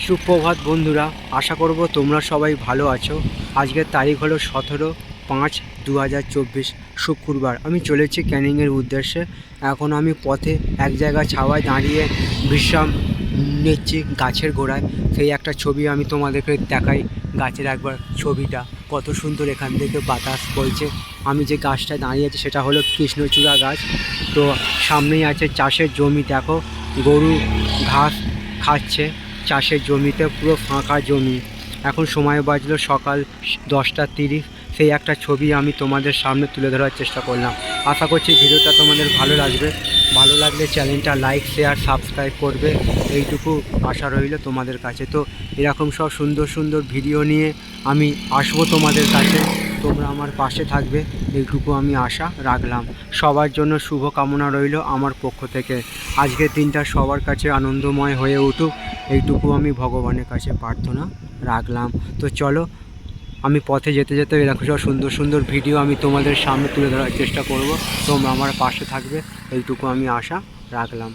সুপ্রভাত বন্ধুরা, আশা করব তোমরা সবাই ভালো আছো। আজকের তারিখ হলো 17/5/2024 শুক্রবার। আমি চলেছি ক্যানিংয়ের উদ্দেশ্যে। এখন আমি পথে এক জায়গায় ছাওয়ায় দাঁড়িয়ে বিশ্রাম নিচ্ছি গাছের গোড়ায়। সেই একটা ছবি আমি তোমাদেরকে দেখাই। গাছের একবার ছবিটা কত সুন্দর, এখান থেকে বাতাস বইছে। আমি যে গাছটায় দাঁড়িয়ে আছি সেটা হলো কৃষ্ণচূড়া গাছ। তো সামনেই আছে চাষের জমি, দেখো গরু ঘাস খাচ্ছে চাষের জমিতে, পুরো ফাঁকা জমি। এখন সময় বাজলো সকাল 10টা 30। সেই একটা ছবি আমি তোমাদের সামনে তুলে ধরার চেষ্টা করলাম। আশা করছি ভিডিওটা তোমাদের ভালো লাগবে। ভালো লাগলে চ্যানেলটা লাইক শেয়ার সাবস্ক্রাইব করবে, এইটুকু আশা রইল তোমাদের কাছে। তো এরকম সব সুন্দর সুন্দর ভিডিও নিয়ে আমি আসবো তোমাদের কাছে, তোমরা আমার পাশে থাকবে, এইটুকু আমি আশা রাখলাম। সবার জন্য শুভ কামনা রইল আমার পক্ষ থেকে। আজকের দিনটা সবার কাছে আনন্দময় হয়ে উঠুক, এইটুকু আমি ভগবানের কাছে প্রার্থনা রাখলাম। তো চলো, আমি পথে যেতে যেতে এরকম সব সুন্দর সুন্দর ভিডিও আমি তোমাদের সামনে তুলে ধরার চেষ্টা করব। তোমরা আমার পাশে থাকবে, এইটুকু আমি আশা রাখলাম।